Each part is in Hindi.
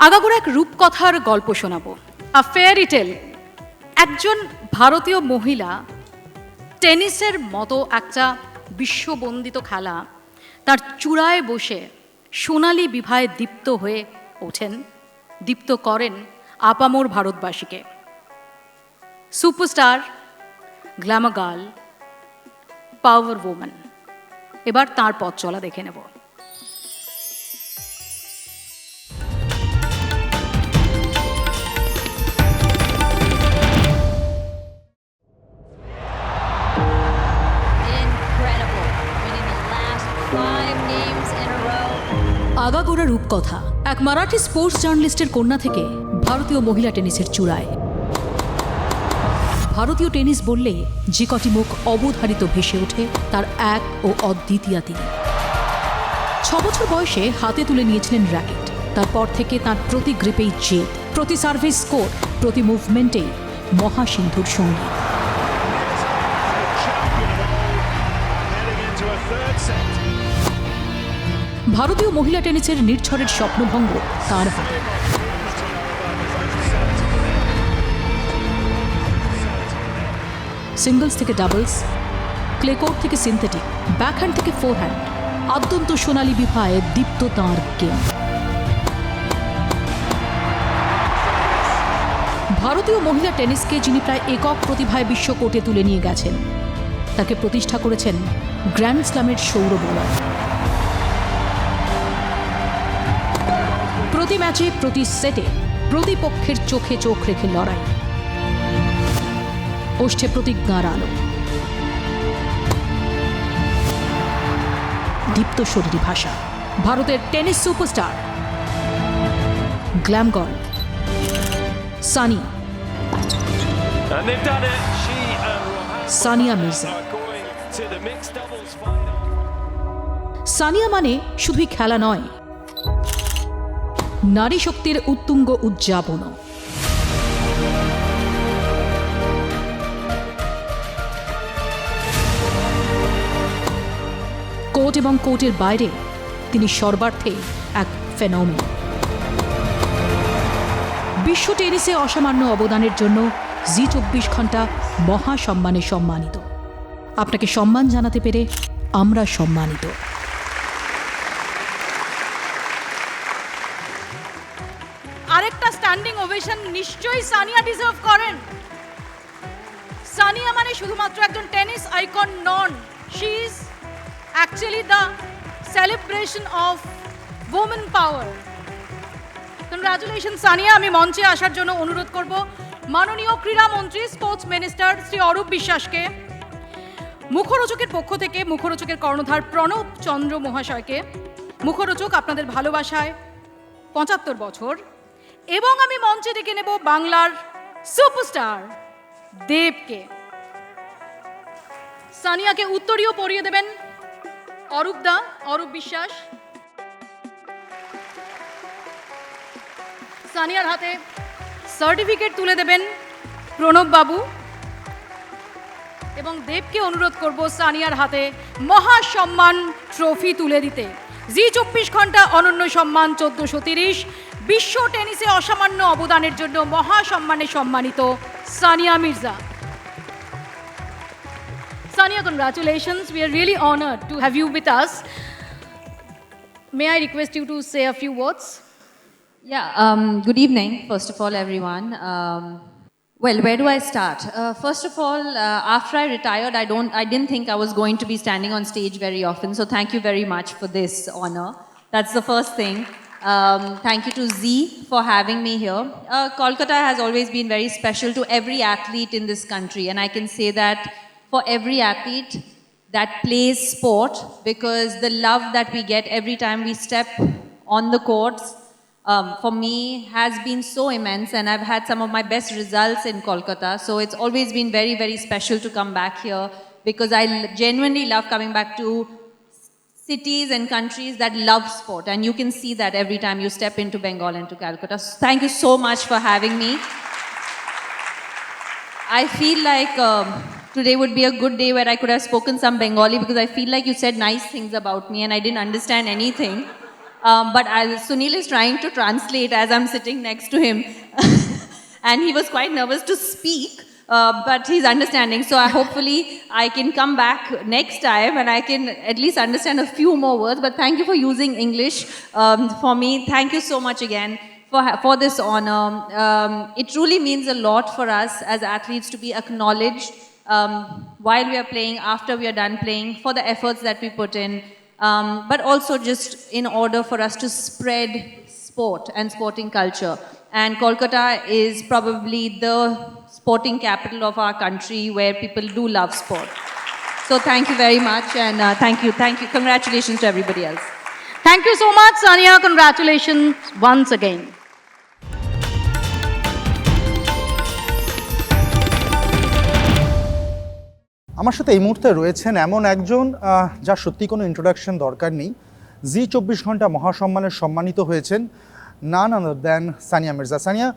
আগাগোড়া এক রূপকথার গল্প শোনাবো, আ ফেয়ারি টেল। একজন ভারতীয় মহিলা টেনিসের মতো একটা বিশ্ববন্দিত খেলা তার চূড়ায় বসে সোনালী বিভায় দীপ্ত হয়ে ওঠেন, দীপ্ত করেন আপামোর ভারতবাসীকে। সুপারস্টার, গ্ল্যামার গার্ল, পাওয়ার ওম্যান। এবার তার পথ চলা দেখে নেব। আগাগোড়া রূপকথা এক মারাঠি স্পোর্টস জার্নালিস্টের কন্যা থেকে ভারতীয় মহিলা টেনিসের চূড়ায়। ভারতীয় টেনিস বললে যে কটি মুখ অবধারিত ভেসে ওঠে তার এক ও অদ্বিতীয়া তিনি। 6 বছর বয়সে হাতে তুলে নিয়েছিলেন র্যাকেট। তারপর থেকে তার প্রতি গ্রিপেই জেদ, প্রতি সার্ভিস স্কোর, প্রতি মুভমেন্টেই মহাসিন্ধুর সঙ্গী। ভারতীয় মহিলা টেনিসের নির্ঝরের স্বপ্নভঙ্গ তার হাতে। সিঙ্গলস থেকে ডাবলস, ক্লে কোর্ট থেকে সিনথেটিক, ব্যাকহ্যান্ড থেকে ফোরহ্যান্ড, আদ্যন্ত সোনালী বিভায় দীপ্ত তাঁর গেম। ভারতীয় মহিলা টেনিসকে যিনি প্রায় একক প্রতিভায় বিশ্বকোর্টে তুলে নিয়ে গেছেন, তাকে প্রতিষ্ঠা করেছেন গ্র্যান্ড স্ল্যামের সৌর বোলার। প্রতি ম্যাচে, প্রতি সেটে প্রতিপক্ষের চোখে চোখ রেখে লড়াই, ওষ্ঠে প্রতিজ্ঞার আলো, দীপ্ত শরীরী ভাষা। ভারতের tennis superstar, glam girl Sania, Sania Mirza. Sania মানে শুধুই খেলা নয়, নারী শক্তির উত্তুঙ্গ উদযাপন। কোর্ট এবং কোর্টের বাইরে তিনি সর্বার্থে এক ফেনোমেন। বিশ্ব টেনিসে অসামান্য অবদানের জন্য জি 24 ঘন্টা মহাসম্মানে সম্মানিত। আপনাকে সম্মান জানাতে পেরে আমরা সম্মানিত। আরেকটা স্ট্যান্ডিং ওভেশন নিশ্চয়ই সানিয়া ডিজার্ভ করেন। সানিয়া মানে শুধুমাত্র একজন tennis icon non, she is actually the celebration of women power. Congratulation Sania. আমি মঞ্চে আসার জন্য অনুরোধ করব মাননীয় ক্রীড়ামন্ত্রী, স্পোর্টস মিনিস্টার শ্রী অরূপ বিশ্বাসকে, মুখরোচকের পক্ষ থেকে মুখরোচকের কর্ণধার প্রণব চন্দ্র মহাশয়কে। মুখরোচক আপনাদের ভালোবাসায় 75 বছর। এবং আমি মঞ্চে ডেকে নেব বাংলার সুপারস্টার দেবকে। সানিয়াকে উত্তরীয় পরিয়ে দেবেন অরূপ বিশ্বাস। সানিয়ার হাতে সার্টিফিকেট তুলে দেবেন প্রণব বাবু। এবং দেবকে অনুরোধ করব সানিয়ার হাতে মহাসম্মান ট্রফি তুলে দিতে। জি 24 ঘন্টা অনন্য সম্মান 1430, বিশ্ব টেনিসে অসামান্য অবদানের জন্য মহাসম্মানে সম্মানিত Sania Mirza. Sania, congratulations. We are really honored to have you with us. May I request you to say a few words? Yeah, good evening, first of all, everyone. Well, where do I start? First of all, after I retired, I didn't think I was going to be standing on stage very often, so thank you very much for this honor. That's the first thing. Thank you to Z for having me here. Kolkata has always been very special to every athlete in this country, and I can say that for every athlete that plays sport, because the love that we get every time we step on the courts, for me has been so immense, and I've had some of my best results in Kolkata. So it's always been very, very special to come back here, because I genuinely love coming back to cities and countries that love sport, and you can see that every time you step into Bengal and to Calcutta. So thank you so much for having me. I feel like today would be a good day where I could have spoken some Bengali, because I feel like you said nice things about me and I didn't understand anything. but Sunil is trying to translate as I'm sitting next to him. And he was quite nervous to speak, but he's understanding. So hopefully I can come back next time and I can at least understand a few more words. But thank you for using English for me. Thank you so much again for this honor. It truly means a lot for us as athletes to be acknowledged while we are playing, after we are done playing, for the efforts that we put in, but also just in order for us to spread sport and sporting culture. And Kolkata is probably the sporting capital of our country where people do love sport. So thank you very much, and thank you. Congratulations to everybody else. Thank you so much, Sania. Congratulations once again. আমার সাথে এই মুহূর্তে রয়েছেন এমন একজন যার সত্যি কোনো ইন্ট্রোডাকশন দরকার নেই। জি 24 ঘন্টা মহাসম্মানের সম্মানিত হয়েছেন नान अदर दैन सानिया मिर्ज़ा। सानिया,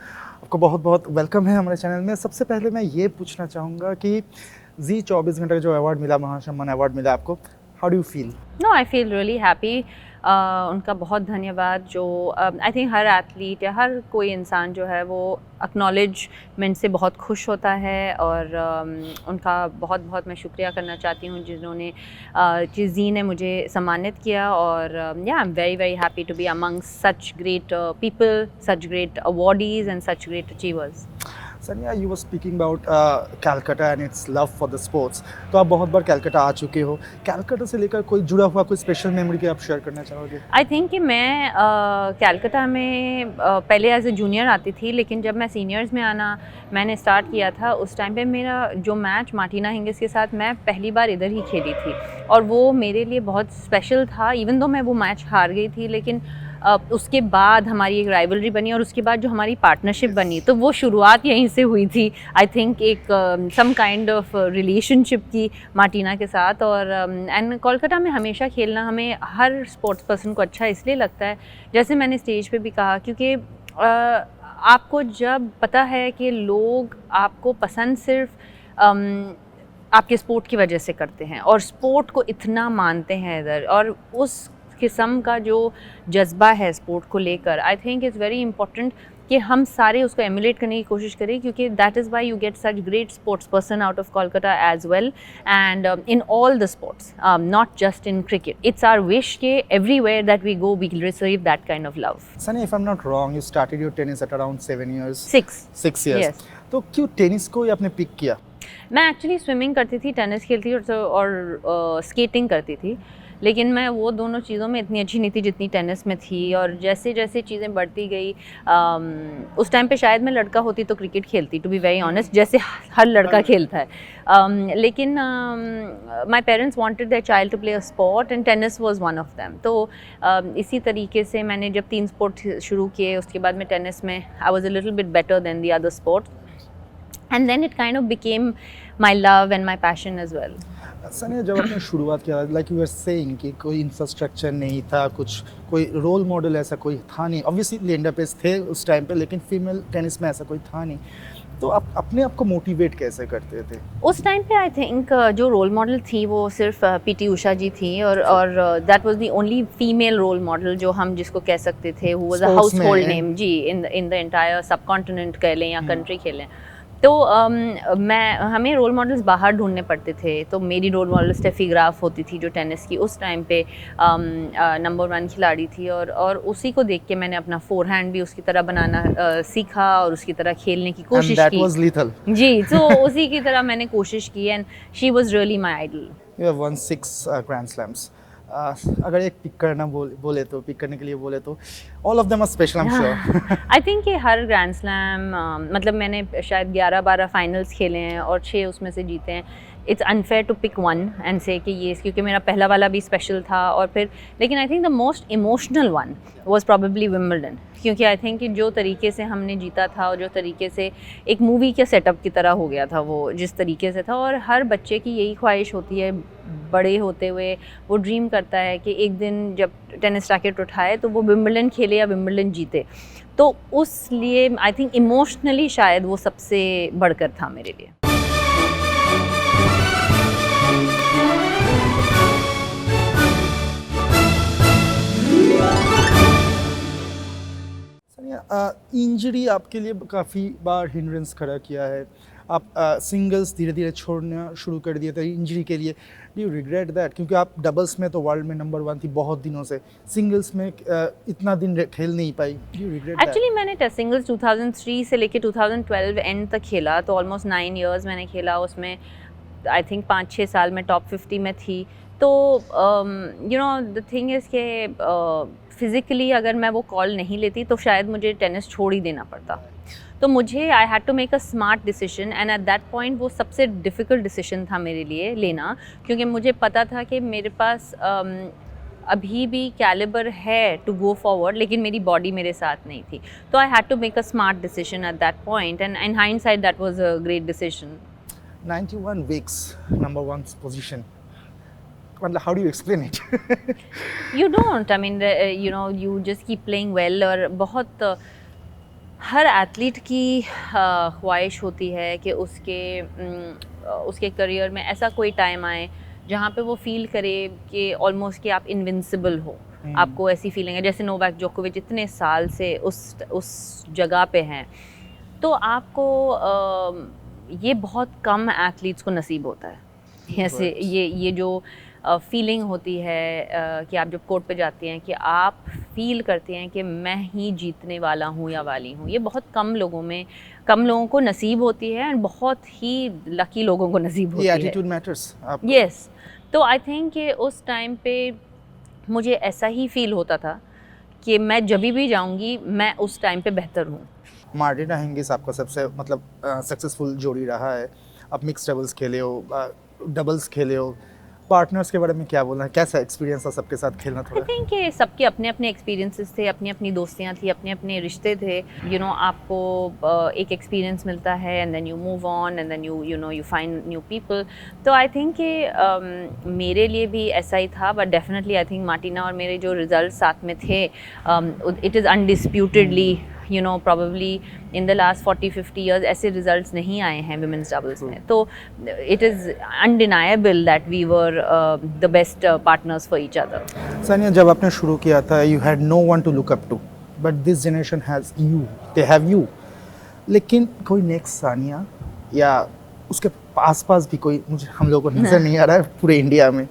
आपको बहुत बहुत वेलकम है हमारे चैनल में। सबसे पहले मैं ये पूछना चाहूँगा कि जी 24 घंटे का जो अवार्ड मिला, महासम्मान अवार्ड मिला आपको, how do you feel? No, I feel really happy. उनका बहुत धन्यवाद। जो आई थिंक हर एथलीट या हर कोई इंसान जो है वो एक्नॉलेजमेंट से बहुत खुश होता है, और उनका बहुत बहुत मैं शुक्रिया करना चाहती हूँ जिन्होंने जी ने मुझे सम्मानित किया। और या I am very very happy to be among such great people, such great awardees and such great achievers. Sania, you were speaking about Calcutta and it's love for the sports. तो आप बहुत बार कैलकाटा आ चुके हो, कैलकाटा से लेकर कोई जुड़ा हुआ कोई स्पेशल मेमोरी के आप शेयर करना चाहोगे? आई थिंक कि मैं कैलकाटा में पहले एज ए जूनियर आती थी, लेकिन जब मैं सीनियर्स में आना मैंने स्टार्ट किया था, उस टाइम पे मेरा जो मैच मार्टिना हिंगिस के साथ मैं पहली बार इधर ही खेली थी, और वो मेरे लिए बहुत स्पेशल था। इवन दो मैं वो मैच हार गई थी, लेकिन उसके बाद हमारी एक राइवलरी बनी, और उसके बाद जो हमारी पार्टनरशिप बनी, तो वो शुरुआत यहीं से हुई थी। आई थिंक एक सम काइंड ऑफ रिलेशनशिप की मार्टिना के साथ। और एंड कोलकाता में हमेशा खेलना हमें हर स्पोर्ट्स पर्सन को अच्छा इसलिए लगता है, जैसे मैंने स्टेज पे भी कहा, क्योंकि आपको जब पता है कि लोग आपको पसंद सिर्फ आपके स्पोर्ट की वजह से करते हैं, और स्पोर्ट को इतना मानते हैं इधर, और उस किस्म का जो जज्बा है स्पोर्ट को लेकर, I think it's very important कि हम सारे उसको एमुलेट करने की कोशिश करें, क्योंकि that is why you get such great sports person out of Kolkata as well, and in all the sports, not just in cricket. It's our wish के everywhere that we go we receive that kind of love. Sania, if I am not wrong, you started your tennis at around 7 years। 6 years। Yes। तो क्यों टेनिस को ही आपने पिक किया? मैं एक्चुअली स्विमिंग करती थी, टेनिस खेलती थी, और स्केटिंग करती थी, लेकिन मैं वो दोनों चीज़ों में इतनी अच्छी नहीं थी जितनी टेनिस में थी। और जैसे जैसे चीज़ें बढ़ती गई, उस टाइम पे शायद मैं लड़का होती तो क्रिकेट खेलती, टू बी वेरी ऑनेस्ट, जैसे हर लड़का खेलता है। लेकिन my parents wanted their child to play a sport, and tennis was one of them. तो इसी तरीके से मैंने जब 3 स्पोर्ट शुरू किए, उसके बाद मैं टेनिस में I was a little bit better than the other sports, and then it kind of became my love and my passion as well. Sania, जब आपने शुरुआत किया, लाइक यू आर सेइंग कि कोई इंफ्रास्ट्रक्चर नहीं था, कुछ कोई रोल मॉडल ऐसा कोई था नहीं। ऑब्वियसली लिएंडर पेस थे उस टाइम पे, लेकिन फीमेल टेनिस में ऐसा कोई था नहीं। तो आप अपने आप को मोटिवेट कैसे करते थे उस टाइम पे? आई थिंक जो रोल मॉडल थी वो सिर्फ पीटी उषा जी थी, और that was the only female role model जो हम जिसको कह सकते थे, who was a household name जी in the entire subcontinent कह लें या कंट्री कह लें। तो हमें रोल मॉडल्स बाहर ढूंढने पड़ते थे। तो मेरी रोल मॉडल स्टेफी ग्राफ होती थी, जो टेनिस की उस टाइम पे नंबर 1 खिलाड़ी थी, और उसी को देख के मैंने अपना फोरहैंड भी उसकी तरह बनाना सीखा, और उसकी तरह खेलने की कोशिश की। जी, तो उसी की तरह मैंने कोशिश की, and she was really my idol. You have won 6 grand slams. अगर एक पिक करना बोले तो पिक करने के लिए बोले तो all of them are special, I am sure. I think कि हर ग्रैंड स्लैम, मतलब मैंने शायद 11-12 फाइनल्स खेले हैं और 6 उसमें से जीते हैं। It's unfair to pick one and say कि ये, क्योंकि मेरा पहला वाला भी स्पेशल था, और फिर लेकिन I think the most emotional one was probably Wimbledon, क्योंकि आई थिंक कि जो तरीके से हमने जीता था, और जो तरीके से एक मूवी के सेटअप की तरह हो गया था वो, जिस तरीके से था। और हर बच्चे की यही ख्वाहिश होती है, बड़े होते हुए वो ड्रीम करता है कि एक दिन जब टेनिस रैकेट उठाए तो वो विंबलडन खेले या विंबलडन जीते। तो उस लिए आई थिंक इमोशनली शायद वो सबसे बढ़कर था मेरे लिए। इंजरी आपके लिए काफ़ी बार हिंड्रेंस खड़ा किया है, आप सिंगल्स धीरे धीरे छोड़ना शुरू कर दिए थे इंजरी के लिए, डू यू रिग्रेट दैट? क्योंकि आप डबल्स में तो वर्ल्ड में नंबर 1 थी बहुत दिनों से, सिंगल्स में इतना दिन खेल नहीं पाई, do you regret that? Actually मैंने टेस्ट सिंगल्स 2003 से लेके 2012 एंड तक खेला, तो ऑलमोस्ट 9 इयर्स मैंने खेला। उसमें आई थिंक 5-6 साल में टॉप 50 में थी। तो you know the thing is कि फिज़िकली अगर मैं वो कॉल नहीं लेती तो शायद मुझे टेनिस छोड़ ही देना पड़ता। तो मुझे I had to make a smart decision, and at that point वो सबसे डिफ़िकल्ट डिसीजन था मेरे लिए लेना, क्योंकि मुझे पता था कि मेरे पास अभी भी कैलिबर है टू गो फॉरवर्ड, लेकिन मेरी बॉडी मेरे साथ नहीं थी। तो I had to make a smart decision at that point, and in hindsight that was a great decision. 91 weeks, number 1 position. मतलब how do you explain it? You don't, I mean, you know, you just keep playing well। और बहुत हर एथलीट की ख्वाहिश होती है कि उसके करियर में ऐसा कोई टाइम आए जहाँ पे वो फील करे कि ऑलमोस्ट कि आप इनविंसिबल हो। आपको ऐसी फीलिंग है, जैसे नोवाक जोकोविच इतने साल से उस जगह पे हैं, तो आपको ये बहुत कम एथलीट्स को नसीब होता है। ऐसे ये जो फीलिंग होती है कि आप जब कोर्ट पे जाती हैं कि आप फील करते हैं कि मैं ही जीतने वाला हूँ या वाली हूँ, ये बहुत कम लोगों को नसीब होती है, एंड बहुत ही लकी लोगों को नसीब होती है। Attitude matters. यस, तो आई थिंक कि उस टाइम पे मुझे ऐसा ही फील होता था कि मैं जब भी जाऊँगी मैं उस टाइम पे बेहतर हूँ। मार्टिना हिंगिस आपका सबसे मतलब सक्सेसफुल जोड़ी रहा है, आप मिक्स डबल्स खेले हो, डबल्स खेले हो, पार्टनर्स के बारे में क्या बोलना है, कैसा एक्सपीरियंस था सबके साथ खेलना? थोड़ा आई थिंक कि सबके अपने अपने एक्सपीरियंसेस थे, अपनी अपनी दोस्तियाँ थी, अपने अपने रिश्ते थे। यू नो, आपको एक एक्सपीरियंस मिलता है and then you move on and then you find new people. तो आई थिंक कि मेरे लिए भी ऐसा ही था, but definitely I think Martina और मेरे जो रिजल्ट साथ में थे, it is undisputedly you know probably in the last 40-50 years ऐसे रिजल्ट्स नहीं आए हैं विमेंस डबल्स में। तो it is undeniable that we were the best partners for each other. Sania, जब आपने शुरू किया था you had no one to look up to, but this generation has you, they have you. लेकिन कोई नेक्स्ट सानिया या उसके आसपास भी कोई मुझे हम लोगों को नजर नहीं आ रहा है पूरे इंडिया में?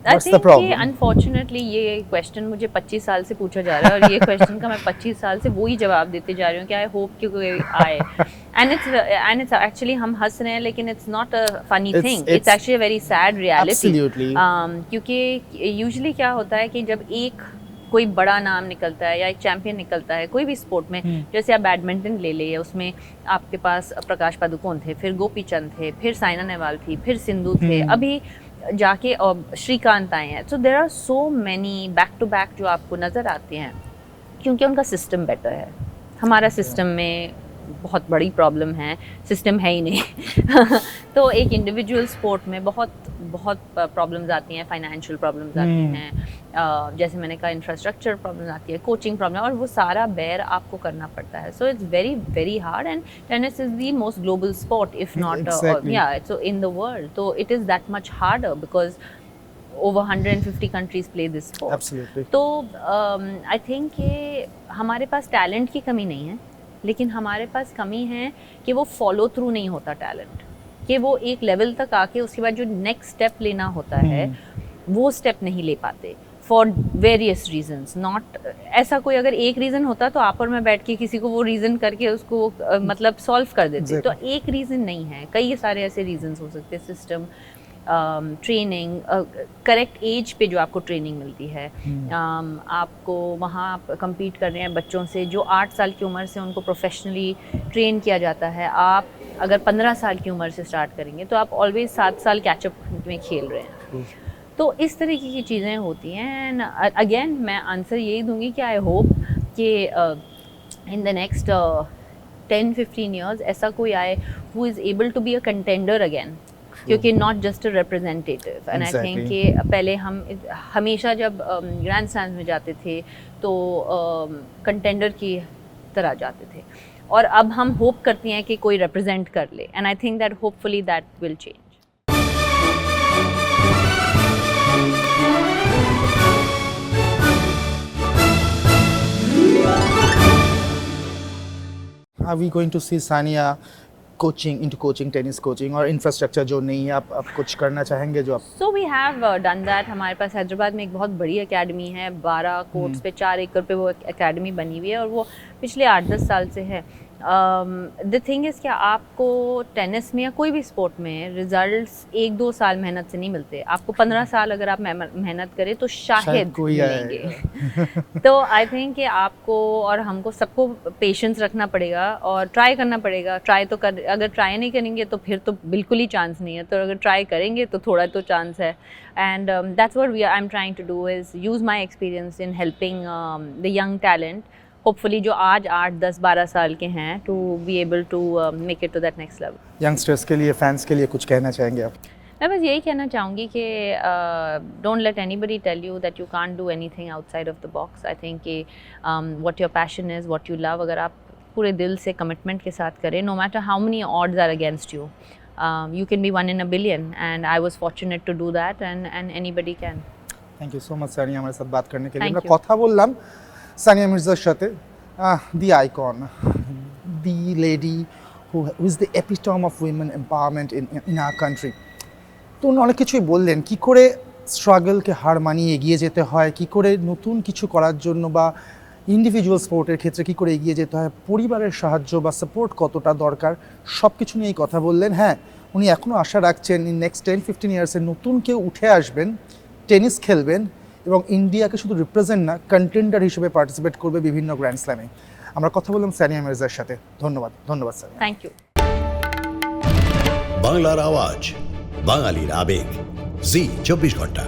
आई What's the थिंक कि problem? अनफॉर्चुनेटली ये क्वेश्चन मुझे 25 साल से पूछा जा रहा है, और ये क्वेश्चन का मैं 25 साल से वही जवाब देते जा रही हूँ कि आई होप कि कोई आए। एंड इट्स एक्चुअली हम हंस रहे हैं, लेकिन it's not a funny thing, it's actually a very sad reality. Absolutely. क्योंकि यूजुअली क्या होता है कि जब एक कोई बड़ा नाम निकलता है या एक चैंपियन निकलता है कोई भी स्पोर्ट में, जैसे आप बैडमिंटन ले लिए, उसमें आपके पास प्रकाश पादुकोण थे, फिर गोपी चंद थे, फिर साइना नेहवाल थी, फिर सिंधु थे, अभी जाके श्रीकांत आए हैं। So there are so many back to back जो आपको नज़र आते हैं, क्योंकि उनका सिस्टम बेटर है। हमारा सिस्टम में बहुत बड़ी प्रॉब्लम है, सिस्टम है ही नहीं। तो एक इंडिविजुअल स्पोर्ट में बहुत प्रॉब्लम्स आती हैं, फाइनेंशियल प्रॉब्लम्स आती हैं, जैसे मैंने कहा इंफ्रास्ट्रक्चर प्रॉब्लम्स आती है, कोचिंग प्रॉब्लम, और वो सारा बेयर आपको करना पड़ता है। So it's very very hard, and tennis is the most global sport if not so in the world. तो it is that much harder because over 150 countries play this sport. Absolutely. तो आई थिंक कि हमारे पास टैलेंट की कमी नहीं है, लेकिन हमारे पास कमी है कि वो फॉलो थ्रू नहीं होता टैलेंट, कि वो एक लेवल तक आके उसके बाद जो नेक्स्ट स्टेप लेना होता है वो स्टेप नहीं ले पाते फॉर वेरियस रीजंस। नॉट ऐसा कोई अगर एक रीज़न होता तो आप और मैं बैठ के किसी को वो रीज़न करके उसको मतलब सॉल्व कर देते। तो एक रीज़न नहीं है, कई सारे ऐसे रीजंस हो सकते हैं, सिस्टम, ट्रेनिंग, करेक्ट एज पे जो आपको ट्रेनिंग मिलती है, आपको वहाँ आप कम्पीट कर रहे हैं बच्चों से जो 8 साल की उम्र से उनको प्रोफेशनली ट्रेन किया जाता है। आप अगर 15 साल की उम्र से स्टार्ट करेंगे तो आप ऑलवेज 7 साल कैचअप में खेल रहे हैं। तो इस तरीके की चीज़ें होती हैं। एंड अगेन मैं आंसर यही दूंगी कि आई होप कि इन द नेक्स्ट 10-15 ईयर्स ऐसा कोई आए who is able to be a contender again, क्योंकि not just a representative. And I think कि पहले हम हमेशा जब ग्रैंड स्लैम्स में जाते थे तो कंटेंडर की तरह जाते थे, और अब हम होप करते हैं कि कोई रिप्रेजेंट कर ले, and I think that hopefully that will change. are we going to see Sania coaching tennis coaching और infrastructure जो नहीं है आप कुछ करना चाहेंगे जो आप so we have done that. हमारे पास हैदराबाद में एक बहुत बड़ी एकेडमी है, 12 कोर्ट्स पे 4 एकड़ पे वो एकेडमी बनी हुई है और वो पिछले 8-10 साल से है. द थिंग इज़ कि आपको टेनिस में या कोई भी स्पोर्ट में रिजल्ट्स 1-2 साल मेहनत से नहीं मिलते. आपको 15 साल अगर आप मेहनत करें तो शायद कोई मिलेंगे. तो आई थिंक कि आपको और हमको सबको पेशेंस रखना पड़ेगा और ट्राई करना पड़ेगा. अगर ट्राई नहीं करेंगे तो फिर तो बिल्कुल ही चांस नहीं है. तो अगर ट्राई करेंगे तो थोड़ा तो चांस है. And that's what I am trying to do is use my experience in helping the young talent, hopefully जो आज 8-10-12 साल के हैं, to be able to make it to that next level. Youngsters के लिए, फैंस के लिए कुछ कहना चाहेंगे आप? मैं बस यही कहना चाहूँगी कि don't let anybody tell you that you can't do anything outside of the box. I think कि what your passion is, what you love, अगर आप पूरे दिल से कमिटमेंट के साथ करें, no matter how many odds are against you, you can be 1 in a billion, and I was fortunate to do that, and anybody can. Thank you so much Sania আমার সাথে বাত করने के लिए. Thank আমরা you. কথা বললাম সানিয়া মির্জার সাথে, the icon, the lady who is the epitome of women empowerment in our country. তো উনি অনেক কিছুই বললেন, কি করে স্ট্রাগলকে হার মানিয়ে এগিয়ে যেতে হয়, কি করে নতুন কিছু করার জন্য বা ইন্ডিভিজুয়াল স্পোর্টের ক্ষেত্রে কী করে এগিয়ে যেতে হয়, পরিবারের সাহায্য বা সাপোর্ট কতটা দরকার, সব কিছু নিয়েই কথা বললেন. হ্যাঁ, উনি এখনও আশা রাখছেন ইন নেক্সট 10-15 ইয়ার্সে নতুন কেউ উঠে আসবেন, টেনিস খেলবেন এবং ইন্ডিয়াকে শুধু রিপ্রেজেন্ট না, কন্টেন্ডার হিসেবে পার্টিসিপেট করবে বিভিন্ন গ্র্যান্ড স্ল্যামে. আমরা কথা বললাম সানিয়া মির্জার সাথে. ধন্যবাদ সানিয়া. Thank you. বাংলার আওয়াজ, বাঙালির আবেগ, জি 24 ঘন্টা.